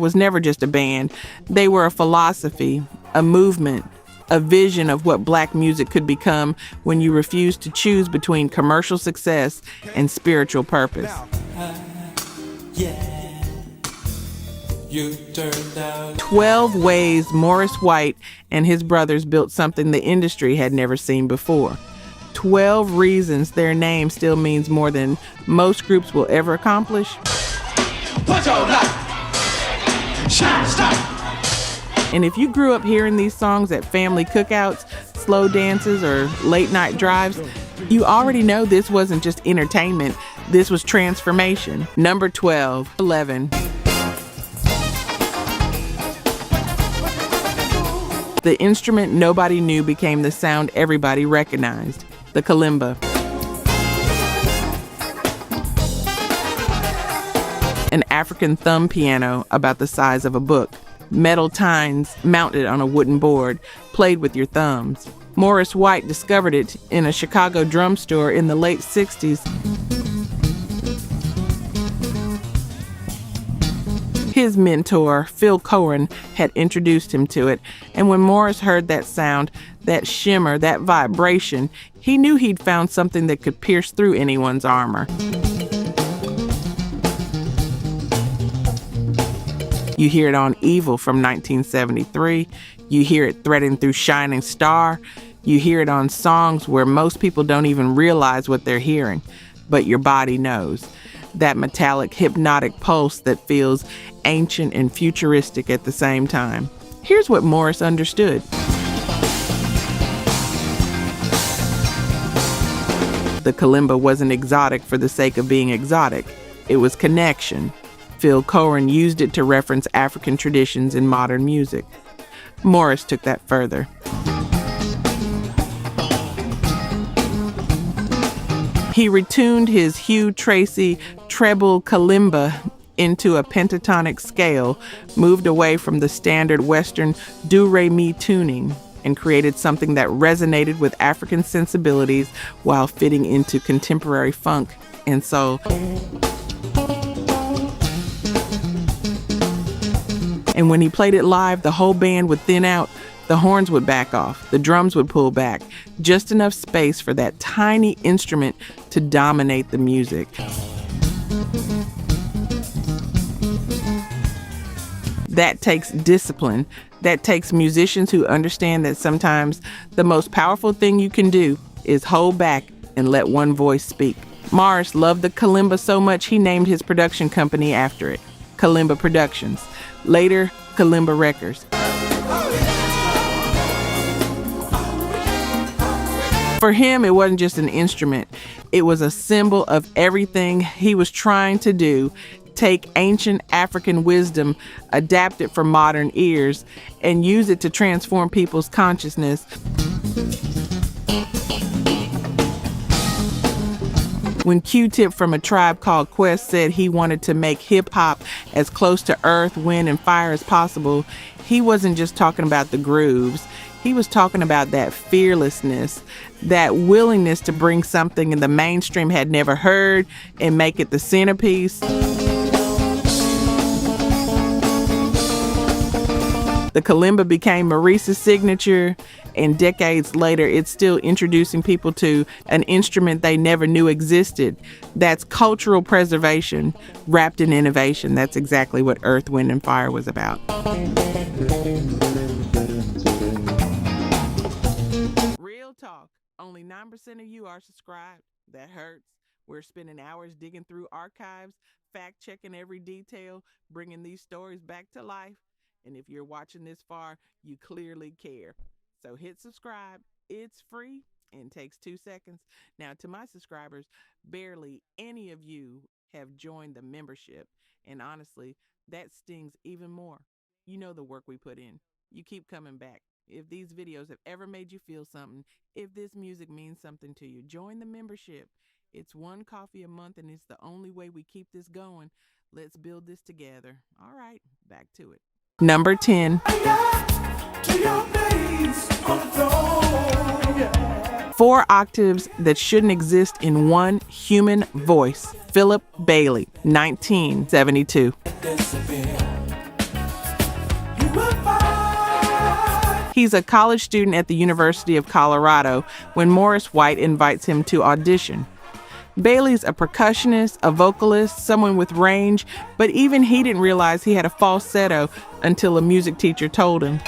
was never just a band. They were a philosophy, a movement, a vision of what black music could become when you refused to choose between commercial success and spiritual purpose. You turned out 12 ways Maurice White and his brothers built something the industry had never seen before. 12 reasons their name still means more than most groups will ever accomplish. Put your light. Shine, stop. And if you grew up hearing these songs at family cookouts, slow dances, or late night drives, you already know this wasn't just entertainment. This was transformation. Number 12, 11. The instrument nobody knew became the sound everybody recognized, the kalimba. An African thumb piano about the size of a book. Metal tines mounted on a wooden board, played with your thumbs. Maurice White discovered it in a Chicago drum store in the late 60s. His mentor, Phil Cohen, had introduced him to it, and when Maurice heard that sound, that shimmer, that vibration, he knew he'd found something that could pierce through anyone's armor. You hear it on Evil from 1973. You hear it threading through Shining Star. You hear it on songs where most people don't even realize what they're hearing, but your body knows. That metallic, hypnotic pulse that feels ancient and futuristic at the same time. Here's what Maurice understood. The kalimba wasn't exotic for the sake of being exotic. It was connection. Phil Cohen used it to reference African traditions in modern music. Maurice took that further. He retuned his Hugh Tracy treble kalimba into a pentatonic scale, moved away from the standard Western do-re-mi tuning, and created something that resonated with African sensibilities while fitting into contemporary funk and soul. And when he played it live, the whole band would thin out, the horns would back off, the drums would pull back, just enough space for that tiny instrument to dominate the music. That takes discipline. That takes musicians who understand that sometimes the most powerful thing you can do is hold back and let one voice speak. Maurice loved the kalimba so much he named his production company after it, Kalimba Productions. Later, Kalimba Records. For him, it wasn't just an instrument. It was a symbol of everything he was trying to do. Take ancient African wisdom, adapt it for modern ears, and use it to transform people's consciousness. When Q-Tip from A Tribe Called Quest said he wanted to make hip-hop as close to earth, wind, and fire as possible, he wasn't just talking about the grooves. He was talking about that fearlessness, that willingness to bring something the mainstream had never heard and make it the centerpiece. The kalimba became Maurice's signature, and decades later, it's still introducing people to an instrument they never knew existed. That's cultural preservation wrapped in innovation. That's exactly what Earth, Wind, and Fire was about. Real talk. Only 9% of you are subscribed. That hurts. We're spending hours digging through archives, fact-checking every detail, bringing these stories back to life. And if you're watching this far, you clearly care. So hit subscribe. It's free and takes 2 seconds. Now, to my subscribers, barely any of you have joined the membership. And honestly, that stings even more. You know the work we put in. You keep coming back. If these videos have ever made you feel something, if this music means something to you, join the membership. It's $1 coffee a month, and it's the only way we keep this going. Let's build this together. All right, back to it. Number 10. Four octaves that shouldn't exist in one human voice. Philip Bailey, 1972. He's a college student at the University of Colorado when Maurice White invites him to audition. Bailey's a percussionist, a vocalist, someone with range, but even he didn't realize he had a falsetto until a music teacher told him.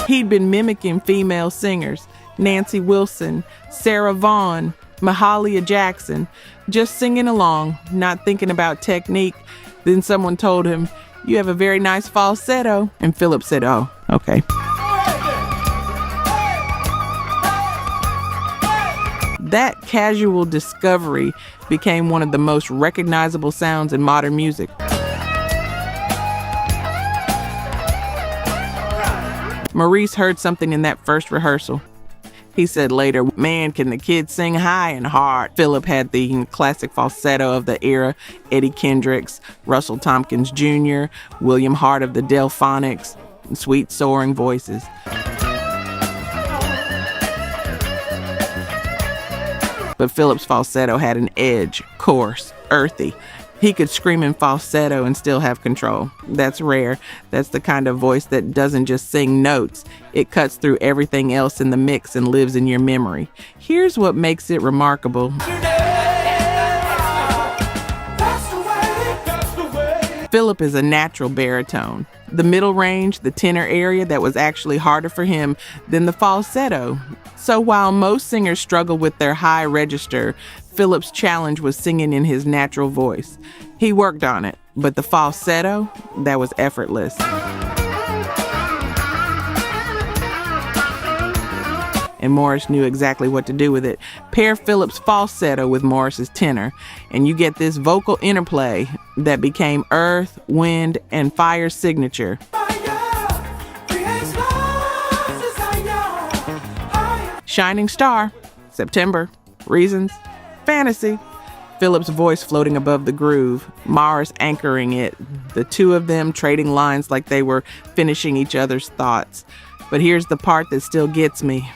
He'd been mimicking female singers, Nancy Wilson, Sarah Vaughan, Mahalia Jackson, just singing along, not thinking about technique. Then someone told him, "You have a very nice falsetto." And Philip said, "Oh, okay." That casual discovery became one of the most recognizable sounds in modern music. Maurice heard something in that first rehearsal. He said later, "Man, can the kids sing high and hard." Philip had the classic falsetto of the era, Eddie Kendricks, Russell Tompkins Jr., William Hart of the Delphonics, sweet soaring voices. But Philip's falsetto had an edge, coarse, earthy. He could scream in falsetto and still have control. That's rare. That's the kind of voice that doesn't just sing notes. It cuts through everything else in the mix and lives in your memory. Here's what makes it remarkable. Philip is a natural baritone. The middle range, the tenor area, that was actually harder for him than the falsetto. So while most singers struggle with their high register, Philip's challenge was singing in his natural voice. He worked on it, but the falsetto, that was effortless. And Maurice knew exactly what to do with it. Pair Philip's falsetto with Maurice's tenor, and you get this vocal interplay that became Earth, Wind, and Fire's signature. Shining Star, September, Reasons, Fantasy. Philip's voice floating above the groove, Maurice anchoring it, the two of them trading lines like they were finishing each other's thoughts. But here's the part that still gets me.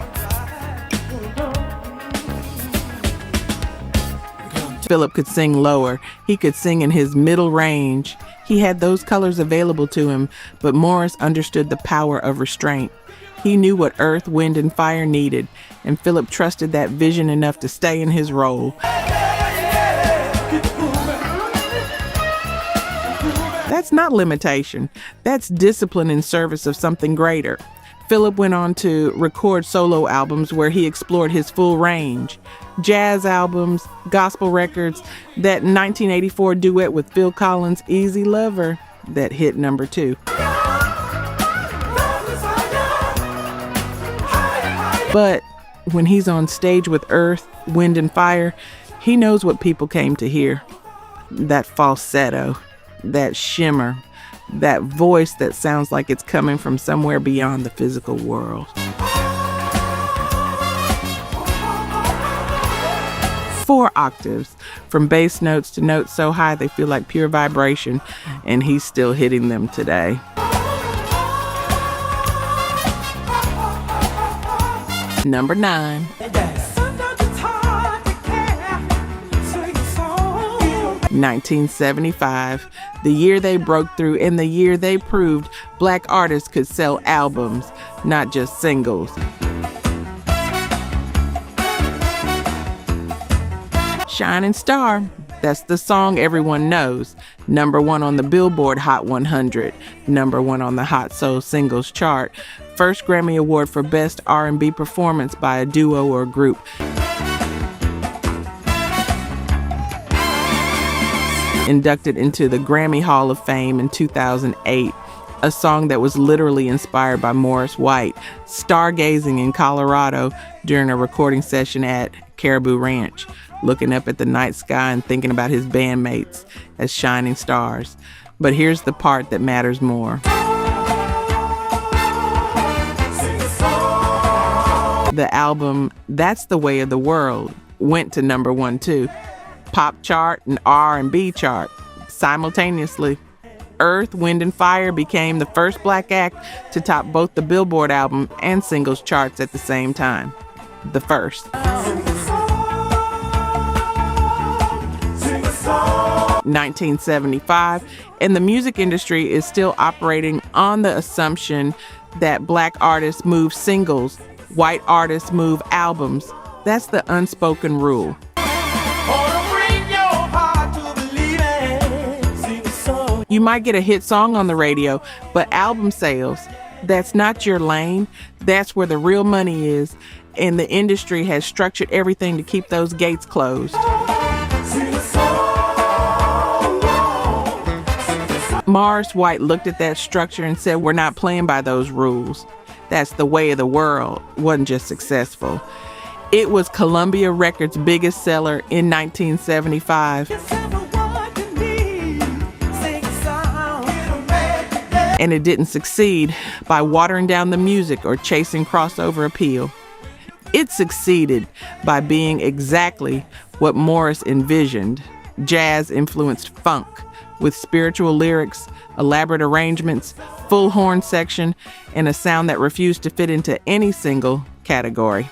Philip could sing lower. He could sing in his middle range. He had those colors available to him, but Maurice understood the power of restraint. He knew what Earth, Wind, and Fire needed, and Philip trusted that vision enough to stay in his role. That's not limitation. That's discipline in service of something greater. Philip went on to record solo albums where he explored his full range. Jazz albums, gospel records, that 1984 duet with Phil Collins, Easy Lover, that hit number 2. But when he's on stage with Earth, Wind, and Fire, he knows what people came to hear. That falsetto, that shimmer, that voice that sounds like it's coming from somewhere beyond the physical world. Four octaves, from bass notes to notes so high they feel like pure vibration, and he's still hitting them today. Number 9. 1975, the year they broke through and the year they proved black artists could sell albums, not just singles. Shining Star, that's the song everyone knows. Number 1 on the Billboard Hot 100, number 1 on the Hot Soul Singles chart. First Grammy Award for Best R&B Performance by a duo or group. Inducted into the Grammy Hall of Fame in 2008, a song that was literally inspired by Maurice White, stargazing in Colorado during a recording session at Caribou Ranch, looking up at the night sky and thinking about his bandmates as shining stars. But here's the part that matters more. The album That's the Way of the World went to number 1 too. Pop chart and R&B chart simultaneously. Earth, Wind, and Fire became the first black act to top both the Billboard album and singles charts at the same time. The first. 1975, and the music industry is still operating on the assumption that black artists move singles, white artists move albums. That's the unspoken rule. You might get a hit song on the radio, but album sales, that's not your lane. That's where the real money is, and the industry has structured everything to keep those gates closed. Maurice White looked at that structure and said, we're not playing by those rules. That's the way of the world. It wasn't just successful. It was Columbia Records' biggest seller in 1975. And it didn't succeed by watering down the music or chasing crossover appeal. It succeeded by being exactly what Maurice envisioned: jazz-influenced funk with spiritual lyrics, elaborate arrangements, full horn section, and a sound that refused to fit into any single category.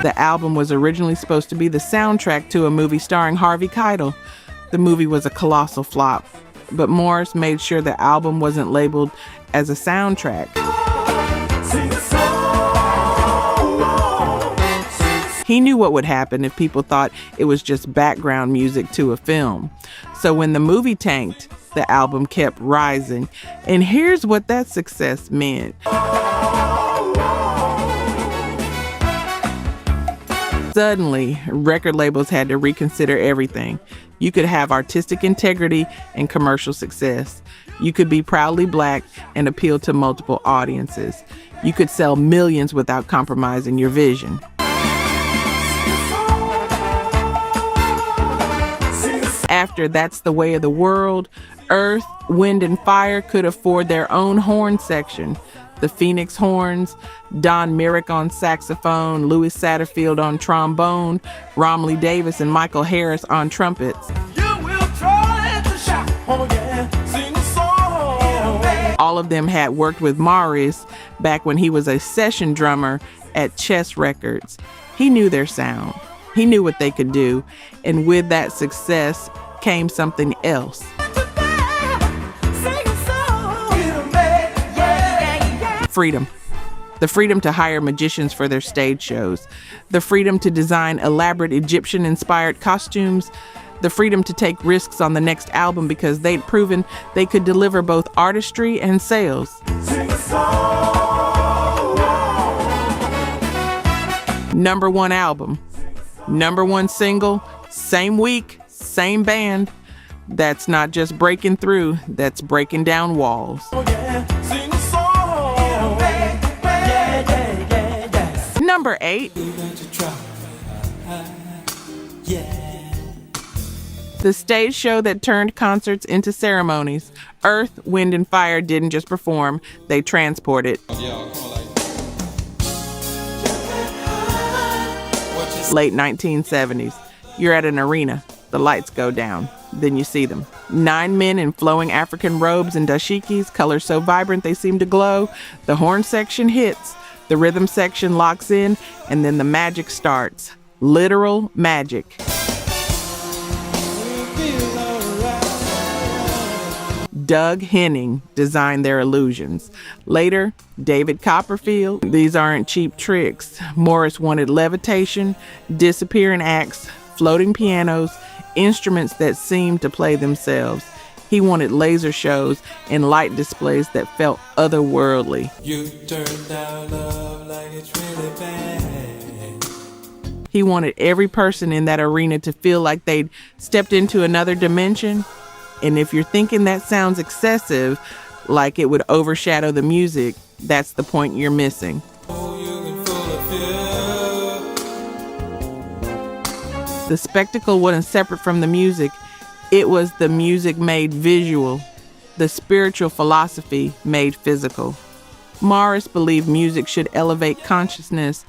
The album was originally supposed to be the soundtrack to a movie starring Harvey Keitel. The movie was a colossal flop, but Maurice made sure the album wasn't labeled as a soundtrack. He knew what would happen if people thought it was just background music to a film. So when the movie tanked, the album kept rising. And here's what that success meant. Suddenly, record labels had to reconsider everything. You could have artistic integrity and commercial success. You could be proudly black and appeal to multiple audiences. You could sell millions without compromising your vision. After That's the Way of the World, Earth, Wind, and Fire could afford their own horn section. The Phoenix Horns, Don Myrick on saxophone, Louis Satterfield on trombone, Romley Davis and Michael Harris on trumpets. All of them had worked with Maurice back when he was a session drummer at Chess Records. He knew their sound. He knew what they could do. And with that success came something else. Freedom. The freedom to hire magicians for their stage shows. The freedom to design elaborate Egyptian-inspired costumes. The freedom to take risks on the next album because they'd proven they could deliver both artistry and sales. Number one album. Number one single. Same week, same band. That's not just breaking through, that's breaking down walls. Number 8. The stage show that turned concerts into ceremonies. Earth, Wind, and Fire didn't just perform, they transported. Late 1970s. You're at an arena. The lights go down. Then you see them. 9 men in flowing African robes and dashikis, colors so vibrant they seem to glow. The horn section hits. The rhythm section locks in, and then the magic starts. Literal magic. Doug Henning designed their illusions. Later, David Copperfield. These aren't cheap tricks. Maurice wanted levitation, disappearing acts, floating pianos, instruments that seemed to play themselves. He wanted laser shows and light displays that felt otherworldly. You turned down love like it's really bad. He wanted every person in that arena to feel like they'd stepped into another dimension. And if you're thinking that sounds excessive, like it would overshadow the music, that's the point you're missing. The spectacle wasn't separate from the music. It was the music made visual, the spiritual philosophy made physical. Maurice believed music should elevate consciousness,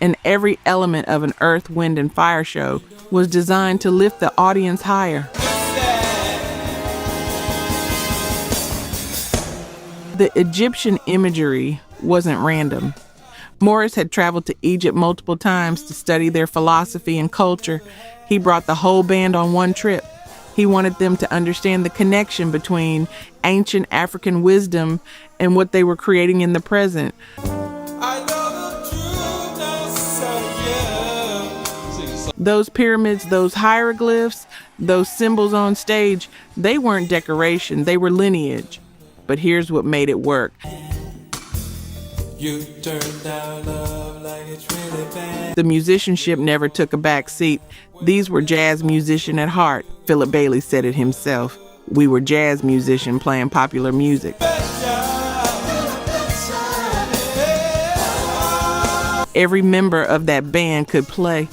and every element of an Earth, Wind, and Fire show was designed to lift the audience higher. The Egyptian imagery wasn't random. Maurice had traveled to Egypt multiple times to study their philosophy and culture. He brought the whole band on one trip. He wanted them to understand the connection between ancient African wisdom and what they were creating in the present. Those pyramids, those hieroglyphs, those symbols on stage, they weren't decoration, they were lineage. But here's what made it work. You turned down love like it's really bad. The musicianship never took a back seat. These were jazz musicians at heart. Philip Bailey said it himself. We were jazz musicians playing popular music. Every member of that band could play.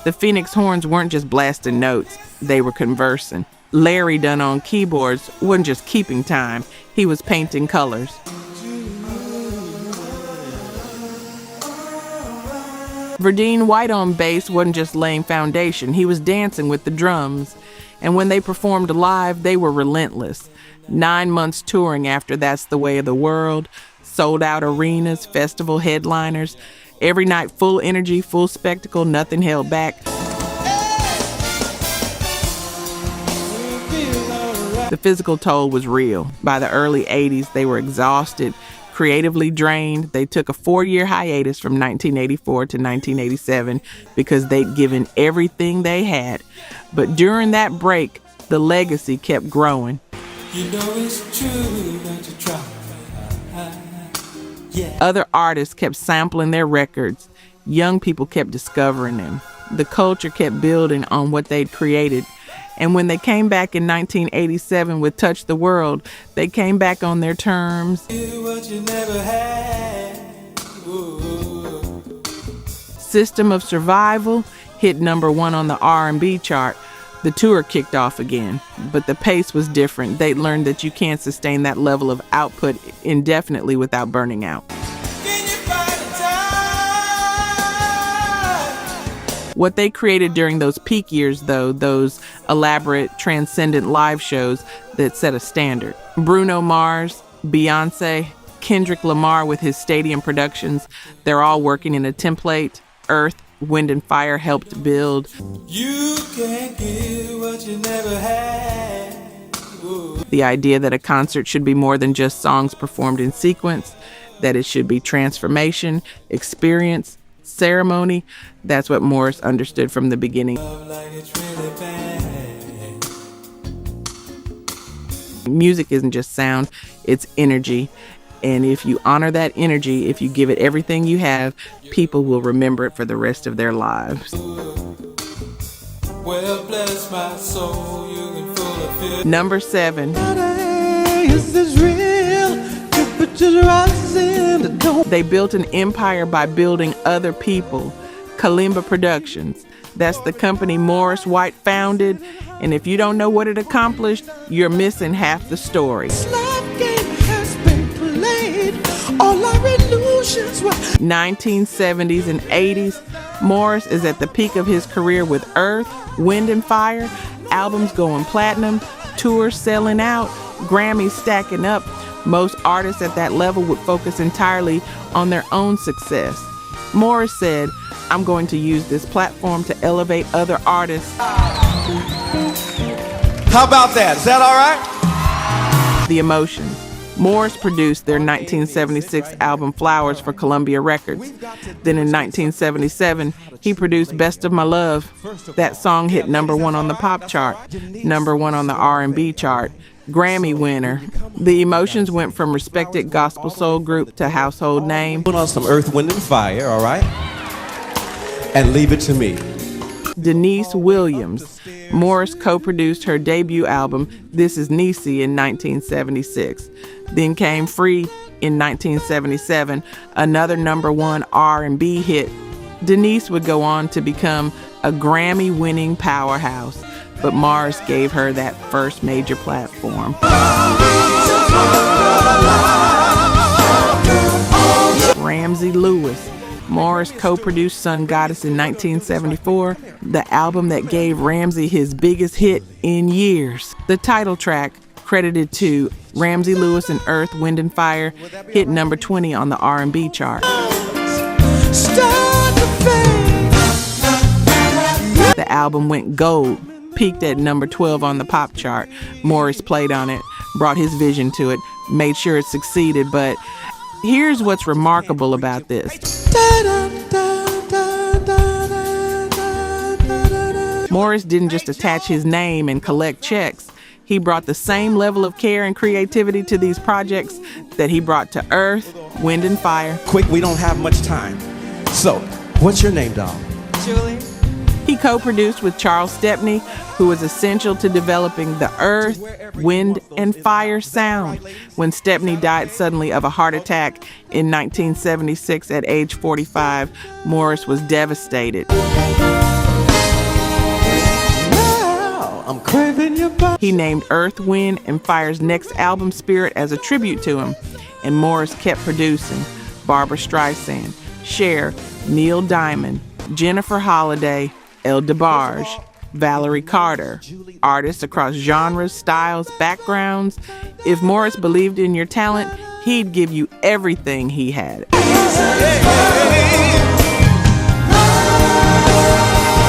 The Phoenix horns weren't just blasting notes, they were conversing. Larry Dunn on keyboards wasn't just keeping time, he was painting colors. Verdine White on bass wasn't just laying foundation, he was dancing with the drums. And when they performed live, they were relentless. 9 months touring after That's the Way of the World, sold out arenas, festival headliners. Every night, full energy, full spectacle, nothing held back. The physical toll was real. By the early 80s, they were exhausted, creatively drained. They took a 4-year hiatus from 1984 to 1987 because they'd given everything they had. But during that break, the legacy kept growing. You know it's true, don't you try. Yeah. Other artists kept sampling their records. Young people kept discovering them. The culture kept building on what they'd created. And when they came back in 1987 with Touch the World, they came back on their terms. What you never had. System of Survival hit #1 on the R&B chart. The tour kicked off again, but the pace was different. They learned that you can't sustain that level of output indefinitely without burning out. What they created during those peak years, though, those elaborate, transcendent live shows that set a standard. Bruno Mars, Beyonce, Kendrick Lamar with his stadium productions, they're all working in a template. Earth, Wind and Fire helped build. You can't give what you never had. The idea that a concert should be more than just songs performed in sequence, that it should be transformation, experience, ceremony. That's what Maurice understood from the beginning. Music isn't just sound, it's energy. And if you honor that energy, if you give it everything you have, people will remember it for the rest of their lives. Well, bless my soul, you can fulfill. #7. Is this real? Temperatures rising. They built an empire by building other people. Kalimba Productions. That's the company Maurice White founded. And if you don't know what it accomplished, you're missing half the story. All our illusions were 1970s and 80s, Maurice is at the peak of his career with Earth, Wind and Fire, albums going platinum, tours selling out, Grammys stacking up. Most artists at that level would focus entirely on their own success. Maurice said, "I'm going to use this platform to elevate other artists." How about that? Is that all right? The Emotions. Maurice produced their 1976 album Flowers for Columbia Records. Then in 1977, he produced Best of My Love. That song hit #1 on the pop chart, #1 on the R&B chart, Grammy winner. The Emotions went from respected gospel soul group to household name. Put on some Earth, Wind and Fire, all right? And Leave It to Me. Denise Williams. Maurice co-produced her debut album, This Is Niecy, in 1976. Then came Free in 1977, another #1 R&B hit. Denise would go on to become a Grammy-winning powerhouse, but Maurice gave her that first major platform. Ramsey Lewis. Maurice co-produced Sun Goddess in 1974, the album that gave Ramsey his biggest hit in years. The title track, credited to Ramsey Lewis and Earth, Wind and Fire, hit #20 on the R&B chart. start to fade. The album went gold, peaked at number 12 on the pop chart. Maurice played on it, brought his vision to it, made sure it succeeded. But here's what's remarkable about this. Maurice didn't just attach his name and collect checks. He brought the same level of care and creativity to these projects that he brought to Earth, Wind, and Fire. Quick, we don't have much time. So, what's your name, doll? Julie. He co-produced with Charles Stepney, who was essential to developing the Earth, Wind, and Fire sound. When Stepney died suddenly of a heart attack in 1976 at age 45, Maurice was devastated. I'm craving your body. He named Earth, Wind, and Fire's next album Spirit as a tribute to him, and Maurice kept producing. Barbra Streisand, Cher, Neil Diamond, Jennifer Holliday, El DeBarge, Valerie Carter, artists across genres, styles, backgrounds. If Maurice believed in your talent, he'd give you everything he had.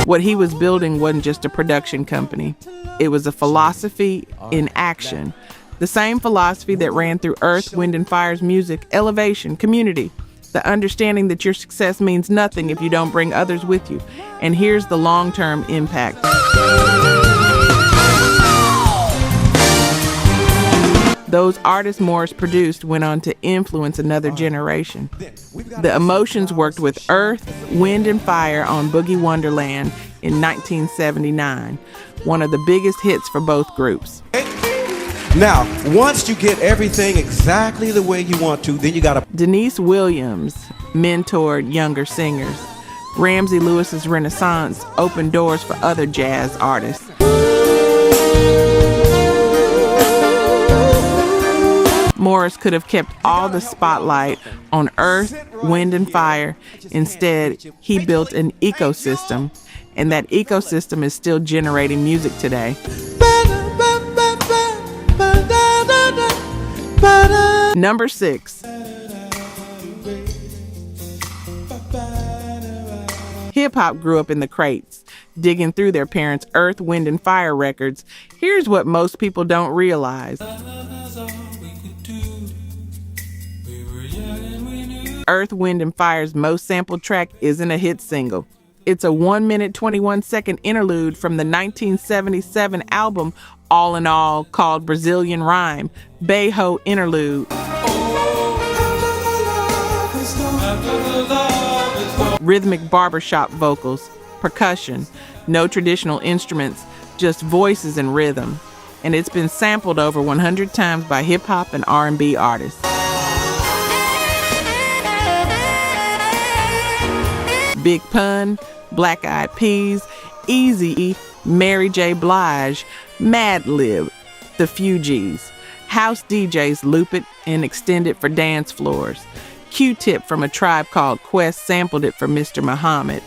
What he was building wasn't just a production company. It was a philosophy in action. The same philosophy that ran through Earth, Wind, and Fire's music: elevation, community, the understanding that your success means nothing if you don't bring others with you. And here's the long-term impact. Those artists Maurice produced went on to influence another generation. The Emotions worked with Earth, Wind, and Fire on Boogie Wonderland in 1979, one of the biggest hits for both groups. Now, once you get everything exactly the way you want to, then you gotta... Denise Williams mentored younger singers. Ramsey Lewis's Renaissance opened doors for other jazz artists. Maurice could have kept all the spotlight on Earth, Wind, and Fire. Instead, he built an ecosystem, and that ecosystem is still generating music today. Number 6. Hip-hop grew up in the crates, digging through their parents' Earth, Wind, and Fire records. Here's what most people don't realize. Earth, Wind, and Fire's most sampled track isn't a hit single. It's a 1 minute, 21 second interlude from the 1977 album All in All, called Brazilian Rhyme, Bayho Interlude. Rhythmic barbershop vocals, percussion, no traditional instruments, just voices and rhythm. And it's been sampled over 100 times by hip-hop and R&B artists. Big Pun, Black Eyed Peas, Eazy-E, Mary J. Blige, Madlib, The Fugees. House DJs loop it and extend it for dance floors. Q-Tip from A Tribe Called Quest sampled it for Mr. Muhammad.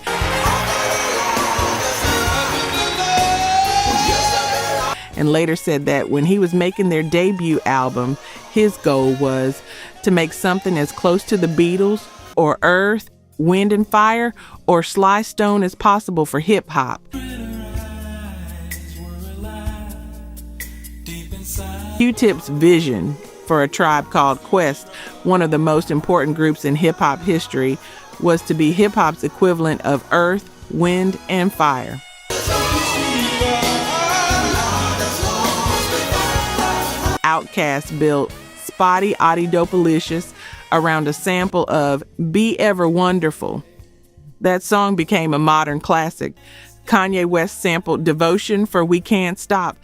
And later said that when he was making their debut album, his goal was to make something as close to the Beatles or Earth, Wind, and Fire or Sly Stone as possible for hip-hop. Q-Tip's vision for A Tribe Called Quest, one of the most important groups in hip-hop history, was to be hip-hop's equivalent of Earth, Wind, and Fire. Outkast built Spotty Oddie Dopalicious around a sample of Be Ever Wonderful. That song became a modern classic. Kanye West sampled Devotion for We Can't Stop.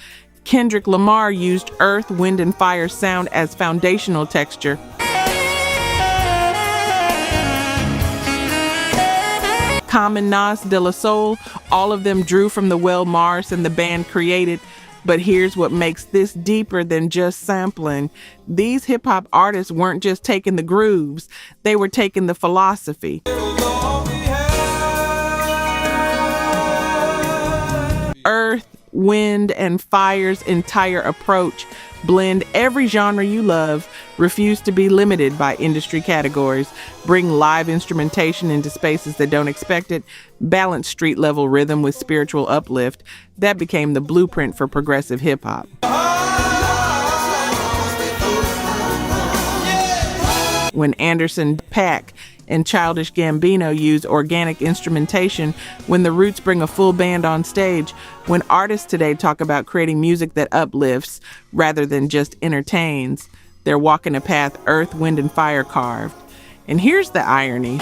Kendrick Lamar used Earth, Wind, and Fire sound as foundational texture. Common, Nas, De La Soul, all of them drew from the well Mars and the band created. But here's what makes this deeper than just sampling. These hip-hop artists weren't just taking the grooves, they were taking the philosophy. Earth, Wind, and Fire's entire approach: blend every genre you love, refuse to be limited by industry categories, bring live instrumentation into spaces that don't expect it, balance street-level rhythm with spiritual uplift. That became the blueprint for progressive hip-hop. When Anderson .Paak and Childish Gambino use organic instrumentation, when the Roots bring a full band on stage, when artists today talk about creating music that uplifts rather than just entertains, they're walking a path Earth, Wind, and Fire carved. And here's the irony.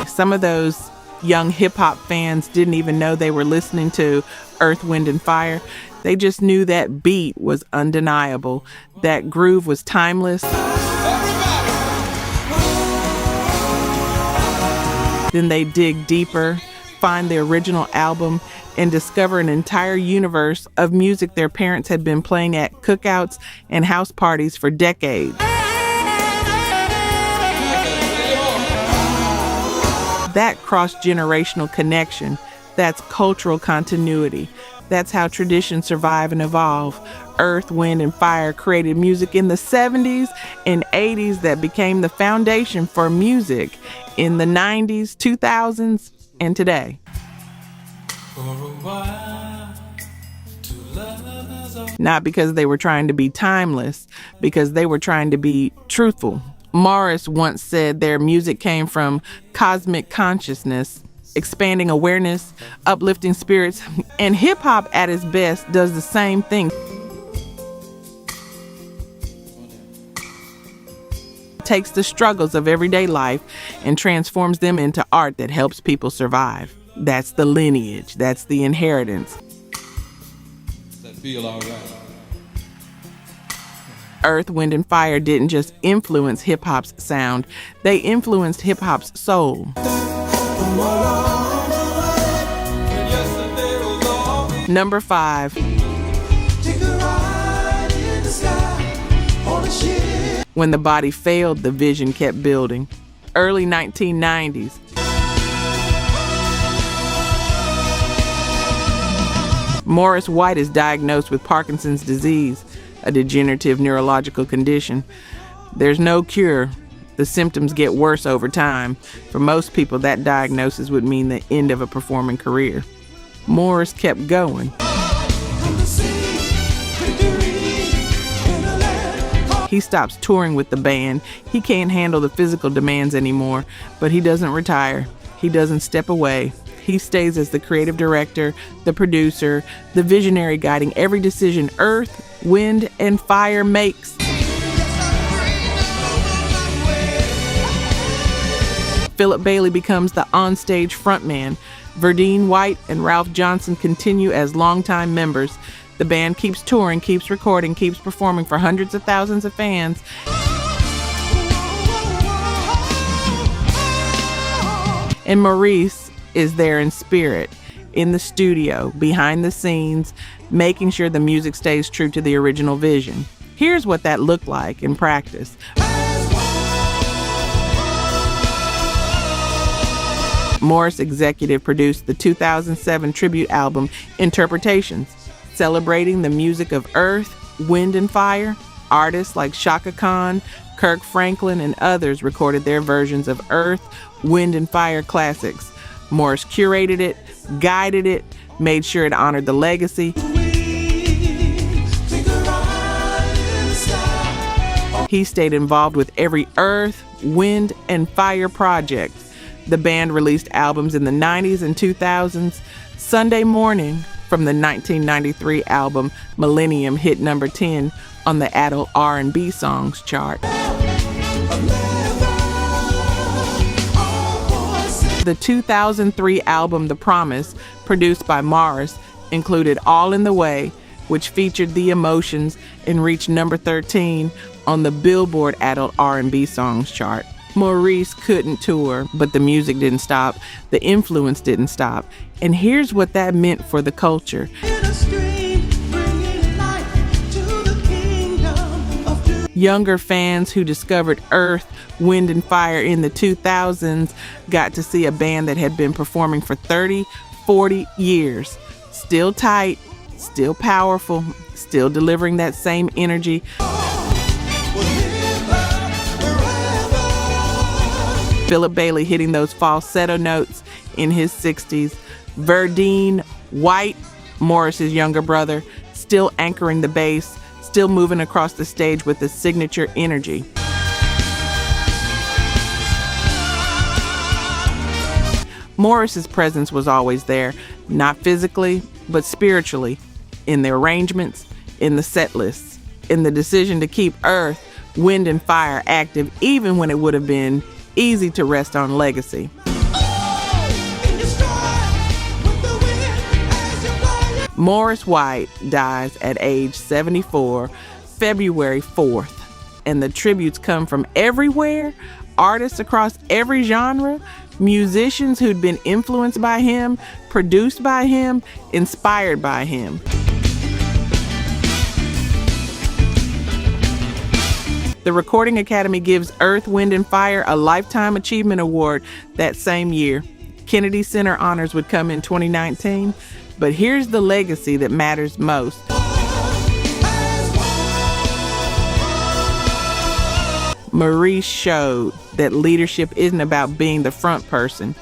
Some of those young hip-hop fans didn't even know they were listening to Earth, Wind, and Fire. They just knew that beat was undeniable, that groove was timeless. Then they dig deeper, find the original album, and discover an entire universe of music their parents had been playing at cookouts and house parties for decades. That cross-generational connection, that's cultural continuity. That's how traditions survive and evolve. Earth, Wind, and Fire created music in the 70s and 80s that became the foundation for music in the 90s, 2000s, and today. Not because they were trying to be timeless, because they were trying to be truthful. Maurice once said their music came from cosmic consciousness, expanding awareness, uplifting spirits, and hip-hop at its best does the same thing. It takes the struggles of everyday life and transforms them into art that helps people survive. That's the lineage, that's the inheritance. Does that feel all right? Earth, Wind, and Fire didn't just influence hip-hop's sound, they influenced hip-hop's soul. Number 5. When the body failed, the vision kept building. Early 1990s. Maurice White is diagnosed with Parkinson's disease, a degenerative neurological condition. There's no cure. The symptoms get worse over time. For most people, that diagnosis would mean the end of a performing career. Maurice kept going. He stops touring with the band. He can't handle the physical demands anymore, but he doesn't retire. He doesn't step away. He stays as the creative director, the producer, the visionary guiding every decision Earth, Wind, and Fire makes. Philip Bailey becomes the onstage frontman. Verdine White and Ralph Johnson continue as longtime members. The band keeps touring, keeps recording, keeps performing for hundreds of thousands of fans. And Maurice is there in spirit, in the studio, behind the scenes, making sure the music stays true to the original vision. Here's what that looked like in practice. Maurice executive produced the 2007 tribute album Interpretations, celebrating the music of Earth, Wind, and Fire. Artists like Chaka Khan, Kirk Franklin, and others recorded their versions of Earth, Wind, and Fire classics. Maurice curated it, guided it, made sure it honored the legacy. He stayed involved with every Earth, Wind, and Fire project. The band released albums in the 90s and 2000s. Sunday Morning from the 1993 album Millennium hit number 10 on the adult R&B songs chart. The 2003 album The Promise, produced by Maurice, included All in the Way, which featured The Emotions and reached number 13 on the Billboard adult R&B songs chart. Maurice couldn't tour, but the music didn't stop, the influence didn't stop. And here's what that meant for the culture. Younger fans who discovered Earth, Wind, and Fire in the 2000s got to see a band that had been performing for 30, 40 years. Still tight, still powerful, still delivering that same energy. Philip Bailey hitting those falsetto notes in his 60s. Maurice White, Maurice's younger brother, still anchoring the bass, still moving across the stage with his signature energy. Maurice's presence was always there, not physically, but spiritually, in the arrangements, in the set lists, in the decision to keep Earth, Wind, and Fire active, even when it would have been easy to rest on legacy. Maurice White dies at age 74, February 4th, and the tributes come from everywhere, artists across every genre, musicians who'd been influenced by him, produced by him, inspired by him. The Recording Academy gives Earth, Wind, and Fire a Lifetime Achievement Award that same year. Kennedy Center honors would come in 2019, but here's the legacy that matters most. Maurice showed that leadership isn't about being the front person.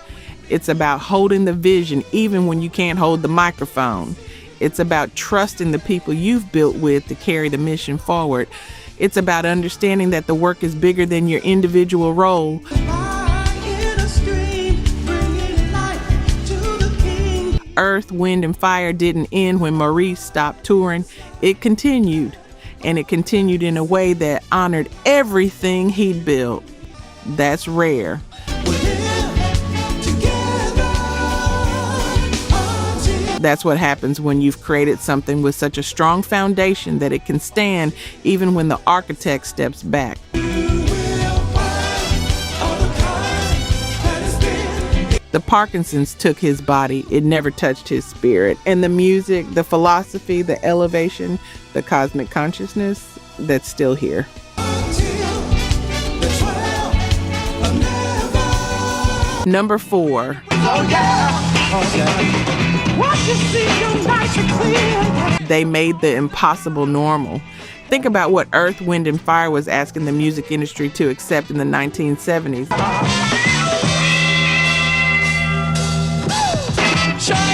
It's about holding the vision even when you can't hold the microphone. It's about trusting the people you've built with to carry the mission forward. It's about understanding that the work is bigger than your individual role. Earth, Wind, and Fire didn't end when Maurice stopped touring. It continued, and it continued in a way that honored everything he'd built. That's rare. That's what happens when you've created something with such a strong foundation that it can stand even when the architect steps back. The Parkinsons took his body, it never touched his spirit. And the music, the philosophy, the elevation, the cosmic consciousness, that's still here. Number 4. They made the impossible normal. Think about what Earth, Wind, and Fire was asking the music industry to accept in the 1970s.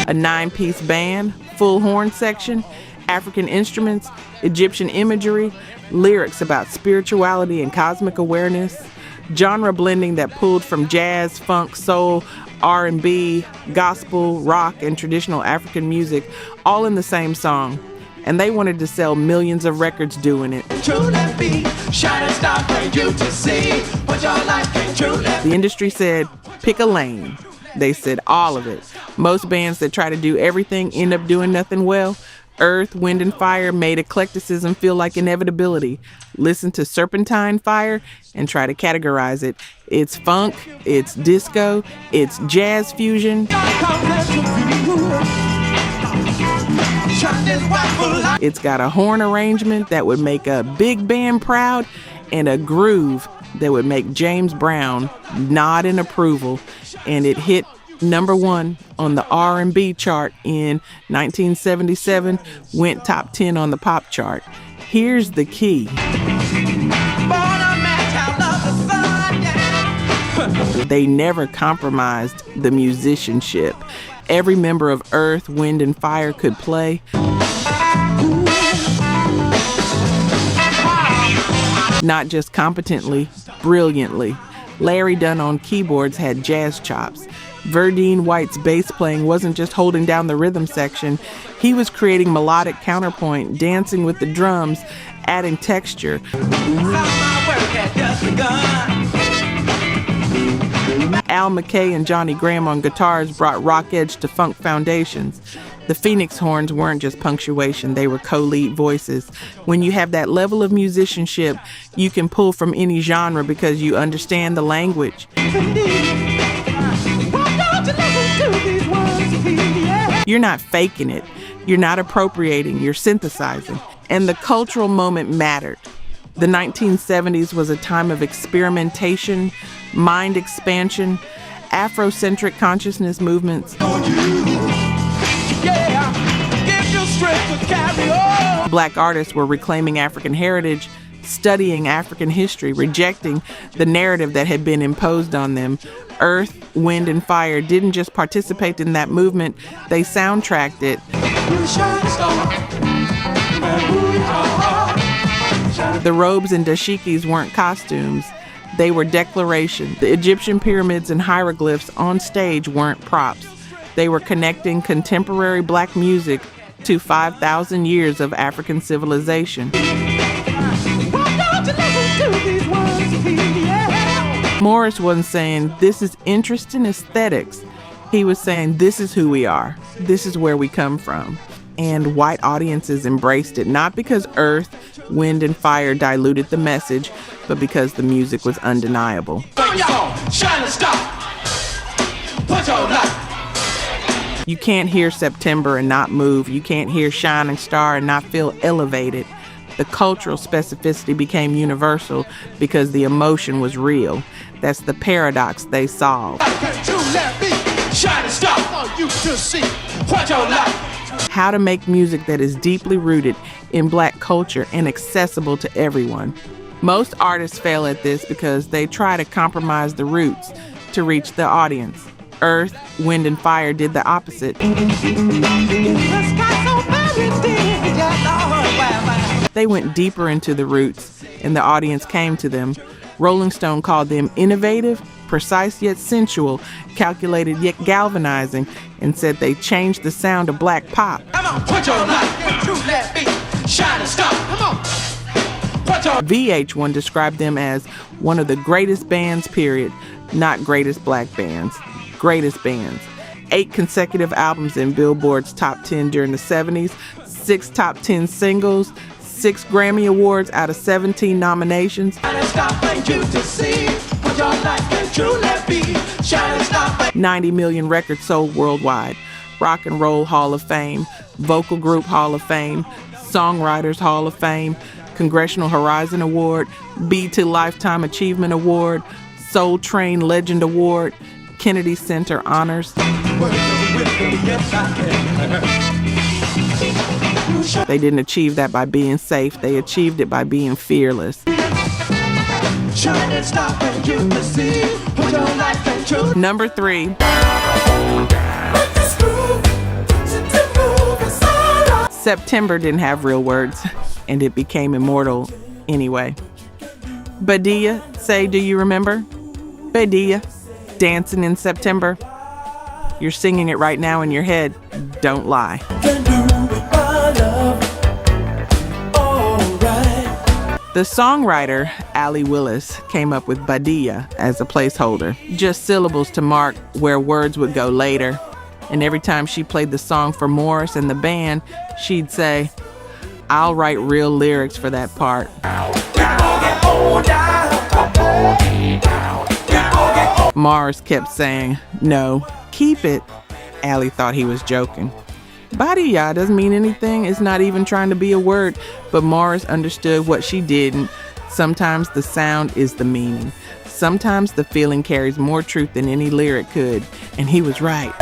A 9-piece band, full horn section, African instruments, Egyptian imagery, lyrics about spirituality and cosmic awareness, genre blending that pulled from jazz, funk, soul, R&B, gospel, rock, and traditional African music, all in the same song. And they wanted to sell millions of records doing it. The industry said, pick a lane. They said all of it. Most bands that try to do everything end up doing nothing well. Earth, Wind, and Fire made eclecticism feel like inevitability. Listen to Serpentine Fire and try to categorize it. It's funk, it's disco, it's jazz fusion. It's got a horn arrangement that would make a big band proud and a groove that would make James Brown nod in approval. And it hit number 1 on the R&B chart in 1977, went top 10 on the pop chart. Here's the key. They never compromised the musicianship. Every member of Earth, Wind, and Fire could play. Not just competently, brilliantly. Larry Dunn on keyboards had jazz chops. Maurice White's bass playing wasn't just holding down the rhythm section. He was creating melodic counterpoint, dancing with the drums, adding texture. Al McKay and Johnny Graham on guitars brought rock edge to funk foundations. The Phoenix horns weren't just punctuation, they were co-lead voices. When you have that level of musicianship, you can pull from any genre because you understand the language. You're not faking it. You're not appropriating, you're synthesizing. And the cultural moment mattered. The 1970s was a time of experimentation, mind expansion, Afrocentric consciousness movements. Black artists were reclaiming African heritage, studying African history, rejecting the narrative that had been imposed on them. Earth, Wind, and Fire didn't just participate in that movement, they soundtracked it. The robes and dashikis weren't costumes, they were declaration. The Egyptian pyramids and hieroglyphs on stage weren't props. They were connecting contemporary black music to 5,000 years of African civilization. Maurice wasn't saying, this is interesting aesthetics. He was saying, this is who we are. This is where we come from. And white audiences embraced it, not because Earth, Wind, and Fire diluted the message, but because the music was undeniable. You can't hear September and not move. You can't hear Shining Star and not feel elevated. The cultural specificity became universal because the emotion was real. That's the paradox they solved. How to make music that is deeply rooted in black culture and accessible to everyone. Most artists fail at this because they try to compromise the roots to reach the audience. Earth, Wind, and Fire did the opposite. They went deeper into the roots, and the audience came to them. Rolling Stone called them innovative, precise yet sensual, calculated yet galvanizing, and said they changed the sound of black pop. VH1 described them as one of the greatest bands, period, not greatest black bands. Greatest bands. 8 consecutive albums in Billboard's top 10 during the 70s, 6 top 10 singles, 6 Grammy Awards out of 17 nominations. 90 million records sold worldwide. Rock and Roll Hall of Fame, Vocal Group Hall of Fame, Songwriters Hall of Fame, Congressional Horizon Award, BET Lifetime Achievement Award, Soul Train Legend Award, Kennedy Center Honors. They didn't achieve that by being safe. They achieved it by being fearless. Number 3. September didn't have real words, and it became immortal anyway. Ba-dee-ya, say, do you remember? Ba-dee-ya, dancing in September. You're singing it right now in your head. Don't lie. The songwriter, Allie Willis, came up with ba-dee-ya as a placeholder, just syllables to mark where words would go later. And every time she played the song for Maurice and the band, she'd say, I'll write real lyrics for that part. Maurice kept saying, no, keep it. Allie thought he was joking. Ba-dee-ya doesn't mean anything. It's not even trying to be a word, but Maurice understood what she didn't. Sometimes the sound is the meaning. Sometimes the feeling carries more truth than any lyric could, and he was right.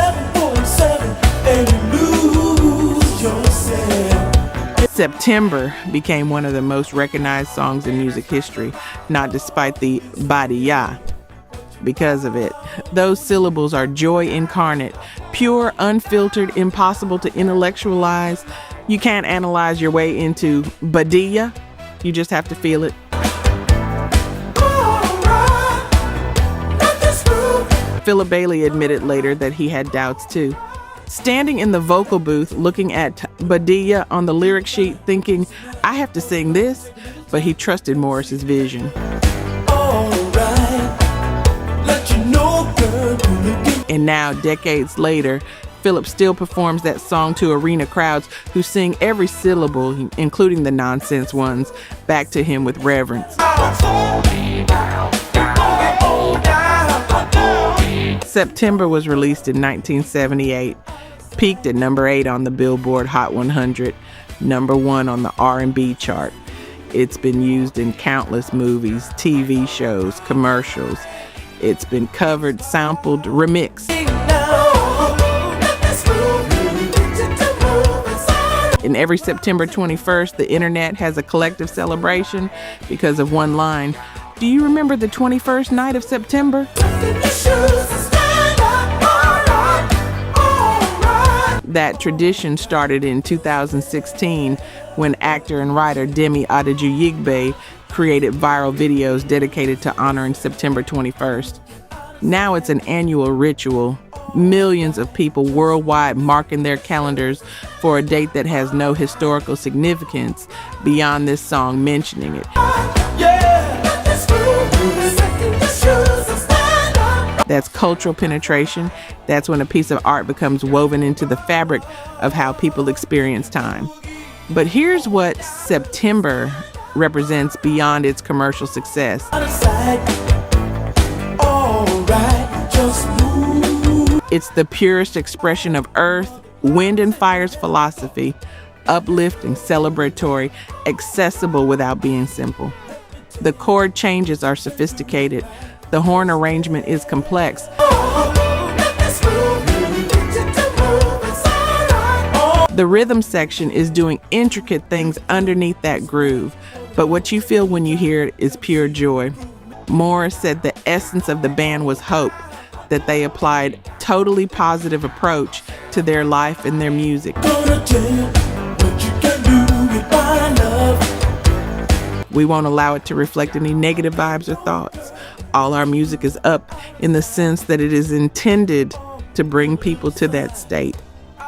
September became one of the most recognized songs in music history, not despite the ba-dee-ya. Because of it, those syllables are joy incarnate, pure, unfiltered, impossible to intellectualize. You can't analyze your way into ba-dee-ya. You just have to feel it. Philip Bailey admitted later that he had doubts too. Standing in the vocal booth, looking at ba-dee-ya on the lyric sheet, thinking, I have to sing this, but he trusted Maurice's vision. And now, decades later, Philip still performs that song to arena crowds who sing every syllable, including the nonsense ones, back to him with reverence. September was released in 1978, peaked at number 8 on the Billboard Hot 100, number 1 on the R&B chart. It's been used in countless movies, TV shows, commercials. It's been covered, sampled, remixed. And every September 21st, the internet has a collective celebration because of one line. Do you remember the 21st night of September? That tradition started in 2016 when actor and writer Demi Adejuyigbe created viral videos dedicated to honoring September 21st. Now it's an annual ritual. Millions of people worldwide marking their calendars for a date that has no historical significance beyond this song mentioning it. That's cultural penetration. That's when a piece of art becomes woven into the fabric of how people experience time. But here's what September represents beyond its commercial success. It's the purest expression of earth, wind and fire's philosophy, uplifting, celebratory, accessible without being simple. The chord changes are sophisticated. The horn arrangement is complex. The rhythm section is doing intricate things underneath that groove, but what you feel when you hear it is pure joy. Maurice said the essence of the band was hope, that they applied totally positive approach to their life and their music. We won't allow it to reflect any negative vibes or thoughts. All our music is up in the sense that it is intended to bring people to that state.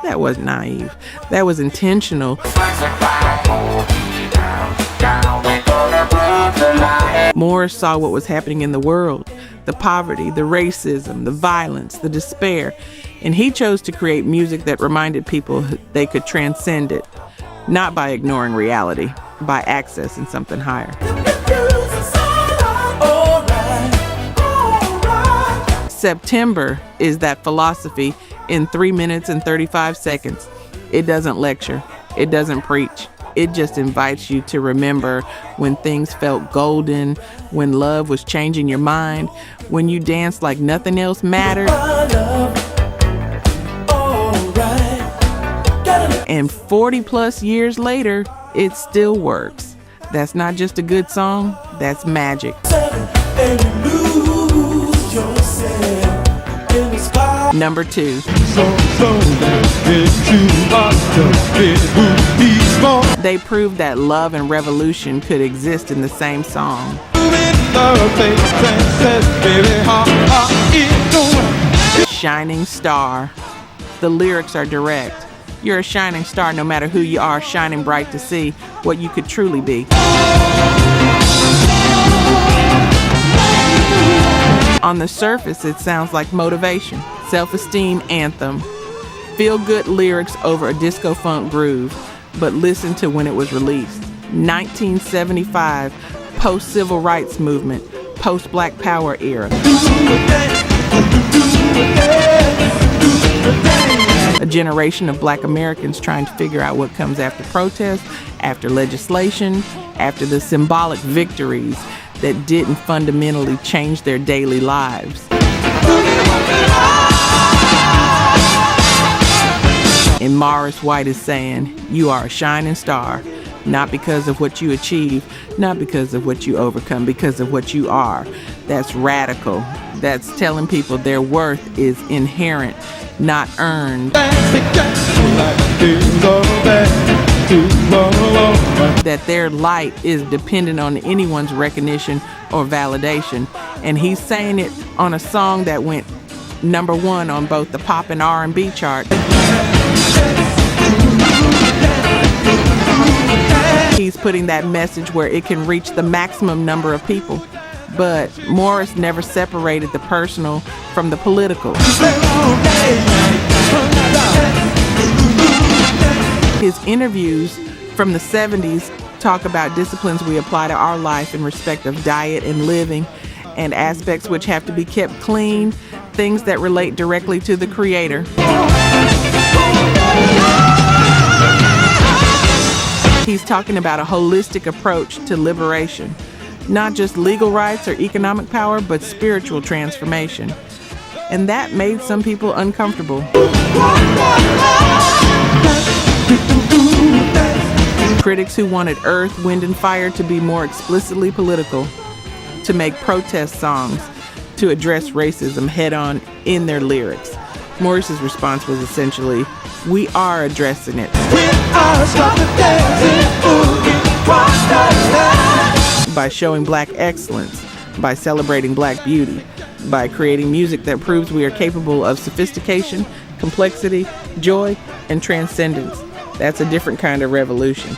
That wasn't naive. That was intentional. Maurice saw what was happening in the world, the poverty, the racism, the violence, the despair, and he chose to create music that reminded people they could transcend it, not by ignoring reality, by accessing something higher. September is that philosophy in 3 minutes and 35 seconds. It doesn't lecture. It doesn't preach. It just invites you to remember when things felt golden, when love was changing your mind, when you danced like nothing else mattered. And 40 plus years later, it still works. That's not just a good song, that's magic. Number 2. They proved that love and revolution could exist in the same song. Shining star. The lyrics are direct. You're a shining star no matter who you are, shining bright to see what you could truly be. On the surface, it sounds like motivation, self-esteem anthem, feel-good lyrics over a disco funk groove, but listen to when it was released. 1975, post-civil rights movement, post-Black Power era. A generation of Black Americans trying to figure out what comes after protest, after legislation, after the symbolic victories that didn't fundamentally change their daily lives. And Maurice White is saying, you are a shining star, not because of what you achieve, not because of what you overcome, because of what you are. That's radical. That's telling people their worth is inherent, not earned. That their light is dependent on anyone's recognition or validation. And he's saying it on a song that went number 1 on both the pop and R&B chart. He's putting that message where it can reach the maximum number of people. But Maurice never separated the personal from the political. His interviews from the 70s talk about disciplines we apply to our life in respect of diet and living, and aspects which have to be kept clean, things that relate directly to the Creator. He's talking about a holistic approach to liberation, not just legal rights or economic power, but spiritual transformation. And that made some people uncomfortable. Critics who wanted Earth, Wind, and Fire to be more explicitly political, to make protest songs, to address racism head-on in their lyrics. Maurice's response was essentially, we are addressing it. By showing black excellence, by celebrating black beauty, by creating music that proves we are capable of sophistication, complexity, joy, and transcendence. That's a different kind of revolution.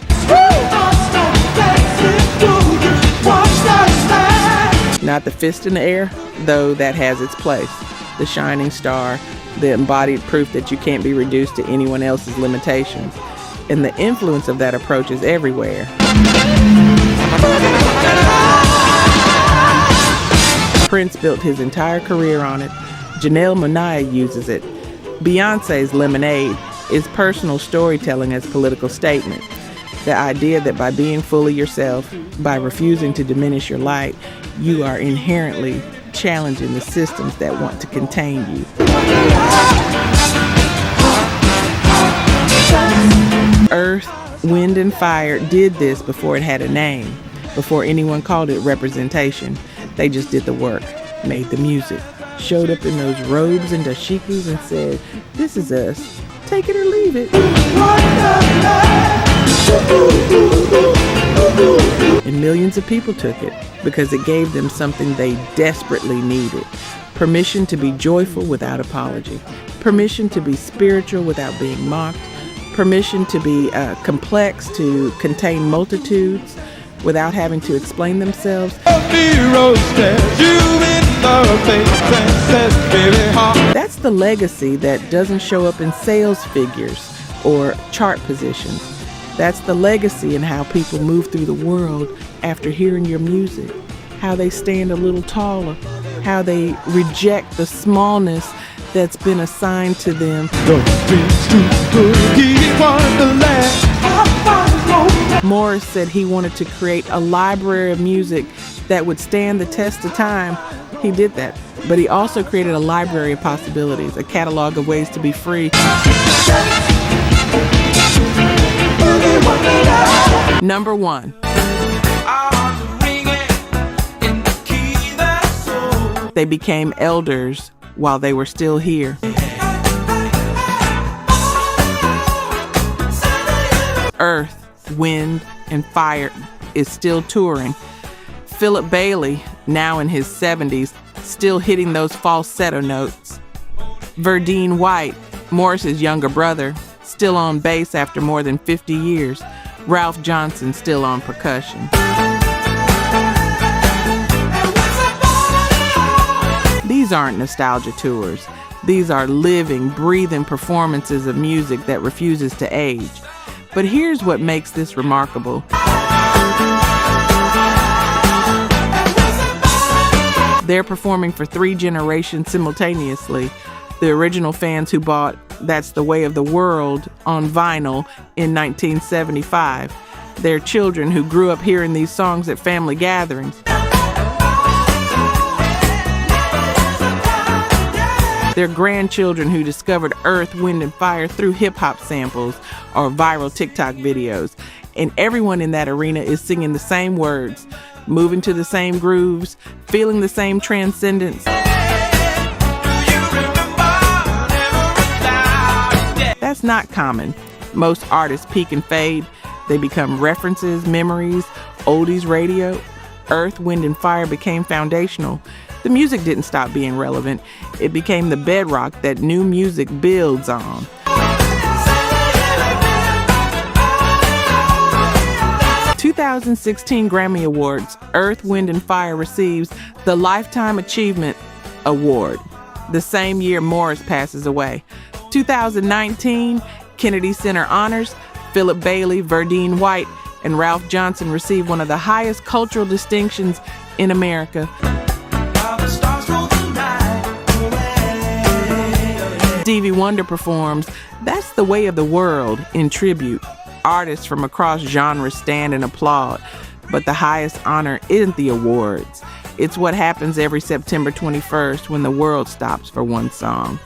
Not the fist in the air, though that has its place. The shining star, the embodied proof that you can't be reduced to anyone else's limitations. And the influence of that approach is everywhere. Prince built his entire career on it. Janelle Monáe uses it. Beyonce's Lemonade is personal storytelling as political statement. The idea that by being fully yourself, by refusing to diminish your light, you are inherently challenging the systems that want to contain you. Earth, Wind, and Fire did this before it had a name, before anyone called it representation. They just did the work, made the music, showed up in those robes and dashikis and said, this is us. Take it or leave it. And millions of people took it because it gave them something they desperately needed. Permission to be joyful without apology. Permission to be spiritual without being mocked. Permission to be complex, to contain multitudes without having to explain themselves. That's the legacy that doesn't show up in sales figures or chart positions. That's the legacy in how people move through the world after hearing your music, how they stand a little taller, how they reject the smallness that's been assigned to them. Maurice said he wanted to create a library of music that would stand the test of time. He did that, but he also created a library of possibilities, a catalog of ways to be free. Number 1. They became elders while they were still here. Earth, Wind, and Fire is still touring. Philip Bailey, now in his 70s, still hitting those falsetto notes. Verdine White, Maurice's younger brother, still on bass after more than 50 years. Ralph Johnson still on percussion. These aren't nostalgia tours. These are living, breathing performances of music that refuses to age. But here's what makes this remarkable. They're performing for 3 generations simultaneously. The original fans who bought That's the Way of the World on vinyl in 1975. Their children who grew up hearing these songs at family gatherings. Their grandchildren who discovered Earth, Wind, and Fire through hip-hop samples or viral TikTok videos. And everyone in that arena is singing the same words, moving to the same grooves, feeling the same transcendence. That's not common. Most artists peak and fade. They become references, memories, oldies radio. Earth, Wind, and Fire became foundational. The music didn't stop being relevant. It became the bedrock that new music builds on. The 2016 Grammy Awards, Earth, Wind, and Fire receives the Lifetime Achievement Award. The same year Maurice passes away. 2019 Kennedy Center Honors, Philip Bailey, Verdine White, and Ralph Johnson receive one of the highest cultural distinctions in America. Stevie Wonder performs That's the Way of the World in tribute. artists from across genres stand and applaud. But the highest honor isn't the awards. It's what happens every September 21st when the world stops for one song.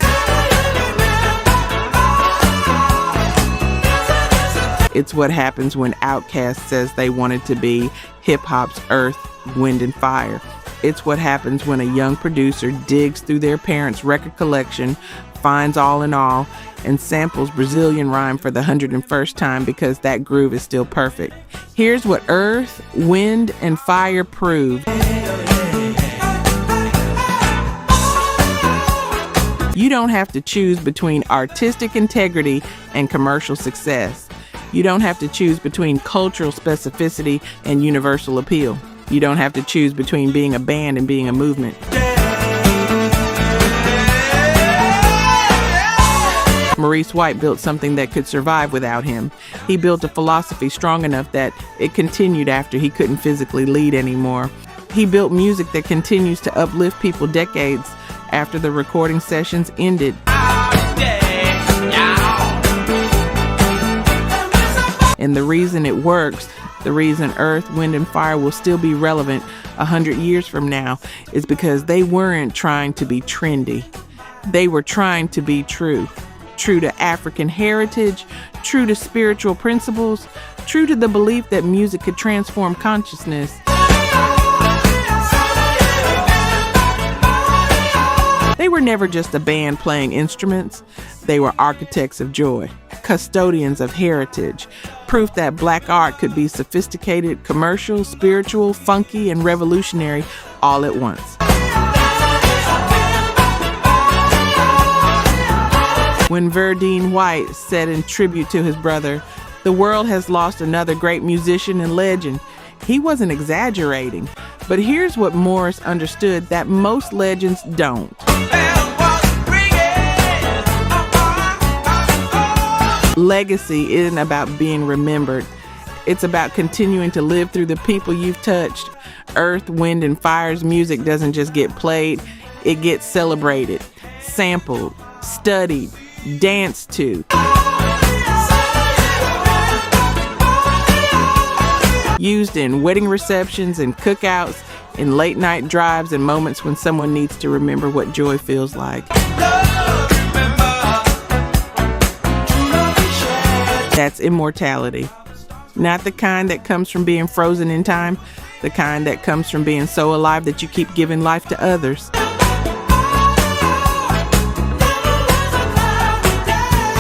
It's what happens when Outkast says they wanted to be hip-hop's Earth, Wind, and Fire. It's what happens when a young producer digs through their parents' record collection, finds All in All, and samples Brazilian rhyme for the 101st time because that groove is still perfect. Here's what Earth, Wind, and Fire prove. You don't have to choose between artistic integrity and commercial success. You don't have to choose between cultural specificity and universal appeal. You don't have to choose between being a band and being a movement. Maurice White built something that could survive without him. He built a philosophy strong enough that it continued after he couldn't physically lead anymore. He built music that continues to uplift people decades after the recording sessions ended. And the reason it works, the reason Earth, Wind, and Fire will still be relevant 100 years from now is because they weren't trying to be trendy. They were trying to be true. True to African heritage, true to spiritual principles, true to the belief that music could transform consciousness. They were never just a band playing instruments. They were architects of joy, custodians of heritage, proof that black art could be sophisticated, commercial, spiritual, funky, and revolutionary all at once. When Verdine White said in tribute to his brother, "The world has lost another great musician and legend," he wasn't exaggerating. But here's what Morris understood that most legends don't. Legacy isn't about being remembered. It's about continuing to live through the people you've touched. Earth, Wind, and Fire's music doesn't just get played, it gets celebrated, sampled, studied, danced to. Used in wedding receptions and cookouts, in late night drives and moments when someone needs to remember what joy feels like. That's immortality. Not the kind that comes from being frozen in time, the kind that comes from being so alive that you keep giving life to others.